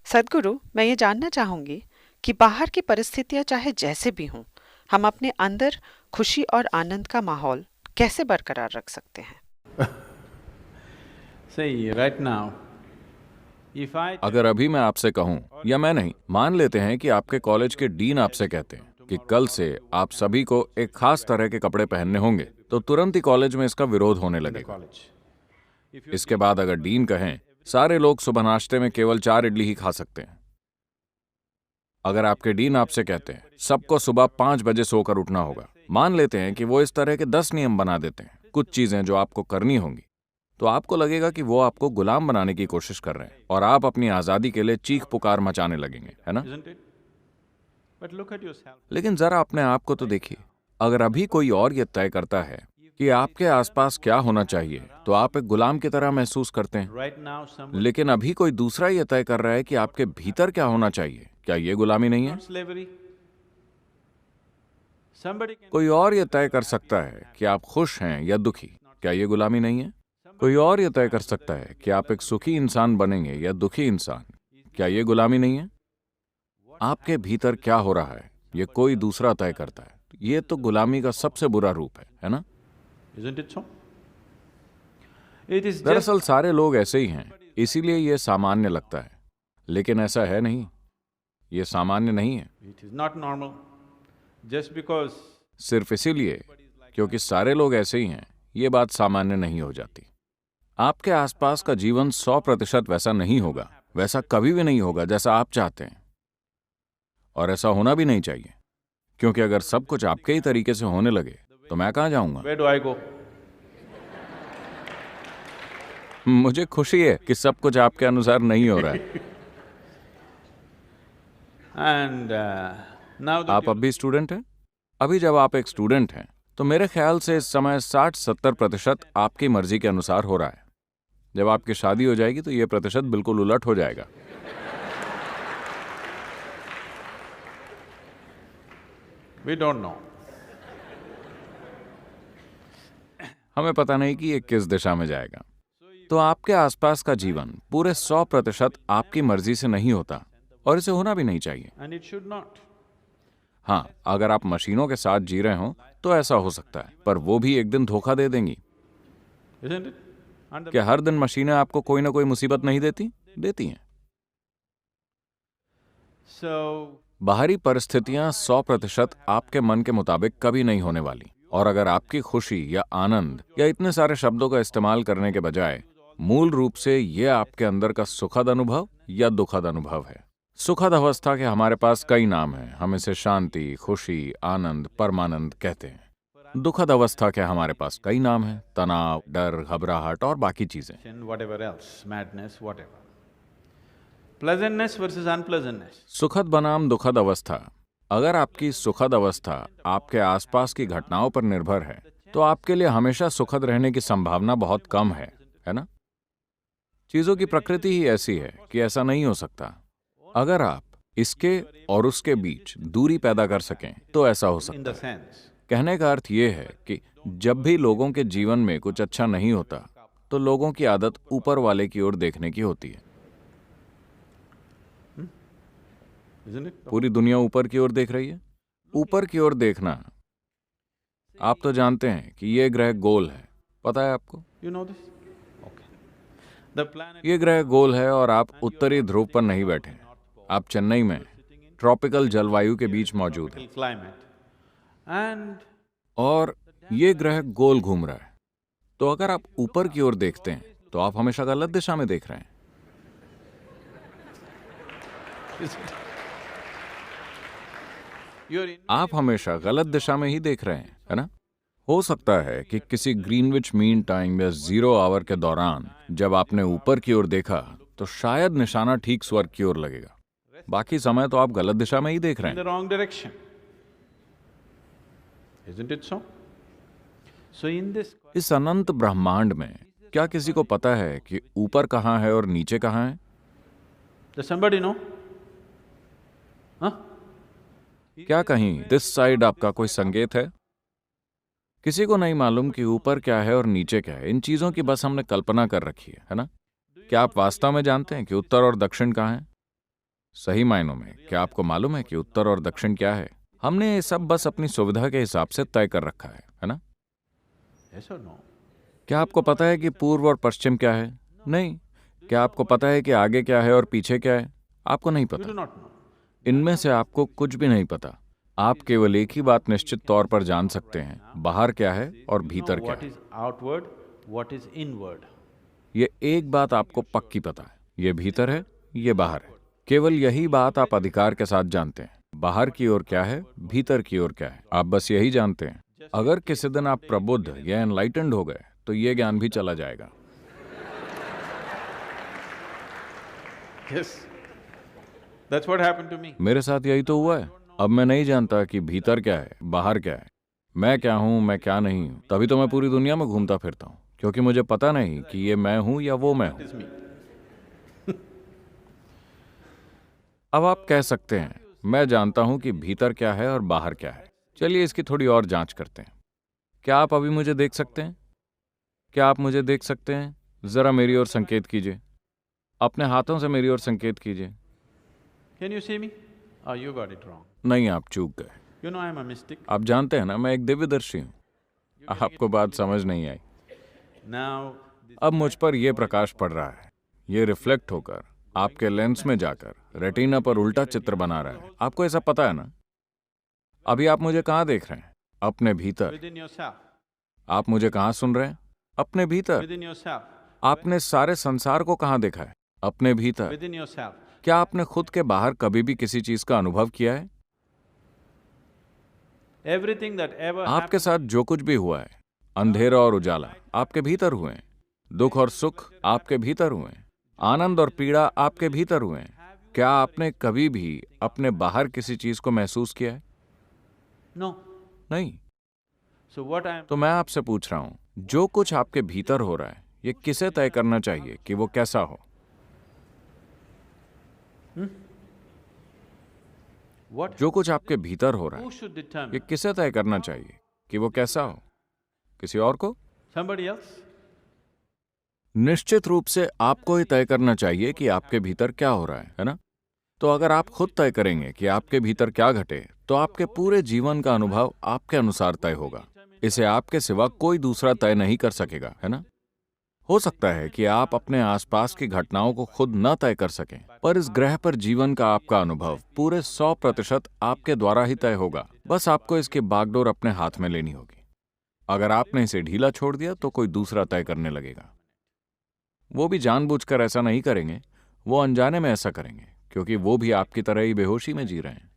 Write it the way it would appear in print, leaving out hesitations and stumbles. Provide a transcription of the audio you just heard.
सदगुरु, मैं ये जानना चाहूंगी कि बाहर की परिस्थितियां चाहे जैसे भी हों, हम अपने अंदर खुशी और आनंद का माहौल कैसे बरकरार रख सकते हैं? See, right now, if I tell अगर अभी मैं आपसे कहूं, या मैं नहीं, मान लेते हैं कि आपके कॉलेज के डीन आपसे कहते हैं कि कल से आप सभी को एक खास तरह के कपड़े पहनने होंगे, तो तुरंत ही कॉलेज में इसका विरोध होने in the लगेगा। college, if you इसके बाद अगर डीन कहें सारे लोग सुबह नाश्ते में केवल 4 इडली ही खा सकते हैं, अगर आपके डीन आपसे कहते हैं सबको सुबह 5 बजे सोकर उठना होगा, मान लेते हैं कि वो इस तरह के 10 नियम बना देते हैं, कुछ चीजें जो आपको करनी होंगी, तो आपको लगेगा कि वो आपको गुलाम बनाने की कोशिश कर रहे हैं और आप अपनी आजादी के लिए चीख पुकार मचाने लगेंगे, है ना? isn't it? But look at yourself. लेकिन जरा अपने आप को तो देखिए। अगर अभी कोई और ये तय करता है कि आपके आसपास क्या होना चाहिए, तो आप एक गुलाम की तरह महसूस करते हैं। Right now, somebody लेकिन अभी कोई दूसरा ये तय कर रहा है कि आपके भीतर क्या होना चाहिए, क्या ये गुलामी नहीं है? not slavery. Somebody can कोई और ये तय कर सकता है कि आप खुश हैं या दुखी, क्या ये गुलामी नहीं है? कोई और ये तय कर सकता है कि आप एक सुखी इंसान बनेंगे या दुखी इंसान, क्या ये गुलामी नहीं है? आपके भीतर क्या हो रहा है, ये कोई दूसरा तय करता है। ये तो गुलामी का सबसे बुरा रूप है ना? isn't it so? It is just दरअसल सारे लोग ऐसे ही हैं, इसीलिए ये सामान्य लगता है, लेकिन ऐसा है नहीं, ये सामान्य नहीं है। it is not normal. Just because सिर्फ इसीलिए क्योंकि सारे लोग ऐसे ही हैं, ये बात सामान्य नहीं हो जाती। आपके आसपास का जीवन 100% वैसा नहीं होगा, वैसा कभी भी नहीं होगा जैसा आप चाहते हैं, और ऐसा होना भी नहीं चाहिए, क्योंकि अगर सब कुछ आपके ही तरीके से होने लगे तो मैं कहाँ जाऊंगा? where do I go? मुझे खुशी है कि सब कुछ आपके अनुसार नहीं हो रहा है। And now that आप अब भी स्टूडेंट हैं? अभी जब आप एक स्टूडेंट हैं तो मेरे ख्याल से इस समय 60-70% आपकी मर्जी के अनुसार हो रहा है। जब आपकी शादी हो जाएगी तो ये प्रतिशत बिल्कुल उलट हो जाएगा। we don't know. हमें पता नहीं कि ये किस दिशा में जाएगा। तो आपके आसपास का जीवन पूरे 100% आपकी मर्जी से नहीं होता, और इसे होना भी नहीं चाहिए। And it should not. हाँ, अगर आप मशीनों के साथ जी रहे हो तो ऐसा हो सकता है, पर वो भी एक दिन धोखा दे देंगी। Isn't it? And the क्या हर दिन मशीनें आपको कोई ना कोई मुसीबत नहीं देती? देती हैं। so बाहरी परिस्थितियां 100% आपके मन के मुताबिक कभी नहीं होने वाली, और अगर आपकी खुशी या आनंद या इतने सारे शब्दों का इस्तेमाल करने के बजाय मूल रूप से ये आपके अंदर का सुखद अनुभव या दुखद अनुभव है। सुखद अवस्था के हमारे पास कई नाम हैं, हम इसे शांति, खुशी, आनंद, परमानंद कहते हैं। दुखद अवस्था के हमारे पास कई नाम हैं, तनाव, डर, घबराहट और बाकी चीजें। and whatever else, madness, whatever. Pleasantness versus unpleasantness. सुखद बनाम दुखद अवस्था। अगर आपकी सुखद अवस्था आपके आसपास की घटनाओं पर निर्भर है, तो आपके लिए हमेशा सुखद रहने की संभावना बहुत कम है ना? चीजों की प्रकृति ही ऐसी है कि ऐसा नहीं हो सकता। अगर आप इसके और उसके बीच दूरी पैदा कर सकें तो ऐसा हो In सकता the है। sense, कहने का अर्थ ये है कि जब भी लोगों के जीवन में कुछ अच्छा नहीं होता, तो लोगों की आदत ऊपर वाले की ओर देखने की होती है। isn't it? पूरी दुनिया ऊपर की ओर देख रही है। ऊपर की ओर देखना, आप तो जानते हैं कि ये ग्रह गोल है, पता है आपको? You know this? Okay. The planet ये ग्रह गोल है और आप उत्तरी ध्रुव पर नहीं बैठे हैं। आप चेन्नई में ट्रॉपिकल जलवायु के बीच मौजूद हैं, climate. And और ये ग्रह गोल घूम रहा है। तो अगर आप ऊपर की ओर देखते हैं तो आप हमेशा गलत दिशा में देख रहे हैं। you're in आप हमेशा गलत दिशा में ही देख रहे हैं, है ना? हो सकता है कि किसी ग्रीनविच मीन टाइम या 0 आवर के दौरान जब आपने ऊपर की ओर देखा तो शायद निशाना ठीक स्वर्ग की ओर लगेगा। बाकी समय तो आप गलत दिशा में ही देख रहे in हैं। the wrong direction. Isn't it so? So in this, इस अनंत ब्रह्मांड में क्या किसी को पता है कि ऊपर कहाँ है और नीचे कहाँ है? does somebody know? Huh? क्या कहीं दिस साइड आपका कोई संकेत है? किसी को नहीं मालूम कि ऊपर क्या है और नीचे क्या है। इन चीजों की बस हमने कल्पना कर रखी है ना? क्या आप वास्तव में जानते हैं कि उत्तर और दक्षिण कहाँ है? सही मायनों में क्या आपको मालूम है कि उत्तर और दक्षिण क्या है? हमने ये सब बस अपनी सुविधा के हिसाब से तय कर रखा है ना? Yes or no? क्या आपको पता है कि पूर्व और पश्चिम क्या है? नहीं। क्या आपको पता है कि आगे क्या है और पीछे क्या है? आपको नहीं You do पता। not know. इनमें से आपको कुछ भी नहीं पता। आप केवल एक ही बात निश्चित तौर पर जान सकते हैं, बाहर क्या है और You know भीतर क्या what है। is outward, what is inward. ये एक बात आपको पक्की पता है, ये भीतर है, ये बाहर है। केवल यही बात आप अधिकार के साथ जानते हैं। बाहर की ओर क्या है, भीतर की ओर क्या है, आप बस यही जानते हैं। अगर किसी दिन आप प्रबुद्ध या एनलाइटेंड हो गए तो ये ज्ञान भी चला जाएगा। Yes. That's what happened to me. मेरे साथ यही तो हुआ है। अब मैं नहीं जानता कि भीतर क्या है, बाहर क्या है, मैं क्या हूं, मैं क्या नहीं हूं। तभी तो मैं पूरी दुनिया में घूमता फिरता हूं, क्योंकि मुझे पता नहीं कि ये मैं हूं या वो मैं हूं। It is me. अब आप कह सकते हैं मैं जानता हूं कि भीतर क्या है और बाहर क्या है। चलिए इसकी थोड़ी और जांच करते हैं। क्या आप अभी मुझे देख सकते हैं? क्या आप मुझे देख सकते हैं? जरा मेरी ओर संकेत कीजिए, अपने हाथों से मेरी ओर संकेत कीजिए। Can you see me? Oh, you got it wrong. नहीं, आप चूक गए। You know I'm a mystic. आप जानते हैं ना मैं एक दिव्यदर्शी हूं। आपको बात समझ नहीं आई। Now, अब मुझ पर यह प्रकाश पड़ रहा है, ये रिफ्लेक्ट होकर आपके लेंस में जाकर रेटिना पर उल्टा चित्र बना रहा है। आपको ऐसा पता है ना? अभी आप मुझे कहाँ देख रहे हैं? अपने भीतर। within yourself, आप मुझे कहाँ सुन रहे हैं? अपने भीतर। within yourself, आपने सारे संसार को कहाँ देखा है? अपने भीतर। within yourself. क्या आपने खुद के बाहर कभी भी किसी चीज का अनुभव किया है? Everything that ever आपके happened, साथ जो कुछ भी हुआ है, अंधेरा और उजाला आपके भीतर हुए हैं, दुख और सुख आपके भीतर हुए हैं, आनंद और पीड़ा आपके भीतर हुए हैं। क्या आपने कभी भी अपने बाहर किसी चीज को महसूस किया है? no. नहीं। So what I'm… तो मैं आपसे पूछ रहा हूं, जो कुछ आपके भीतर हो रहा है, ये किसे तय करना चाहिए कि वो कैसा हो? What? जो कुछ आपके भीतर हो रहा Who है, should ये determine? किसे तय करना चाहिए कि वो कैसा हो? किसी और को? Somebody else? निश्चित रूप से आपको ही तय करना चाहिए कि आपके भीतर क्या हो रहा है ना? तो अगर आप खुद तय करेंगे कि आपके भीतर क्या घटे, तो आपके पूरे जीवन का अनुभव आपके अनुसार तय होगा। इसे आपके सिवा कोई दूसरा तय नहीं कर सकेगा, है ना? हो सकता है कि आप अपने आसपास की घटनाओं को खुद न तय कर सकें, पर इस ग्रह पर जीवन का आपका अनुभव पूरे 100% आपके द्वारा ही तय होगा। बस आपको इसकी बागडोर अपने हाथ में लेनी होगी। अगर आपने इसे ढीला छोड़ दिया तो कोई दूसरा तय करने लगेगा। वो भी जानबूझकर ऐसा नहीं करेंगे, वो अनजाने में ऐसा करेंगे, क्योंकि वो भी आपकी तरह ही बेहोशी में जी रहे हैं।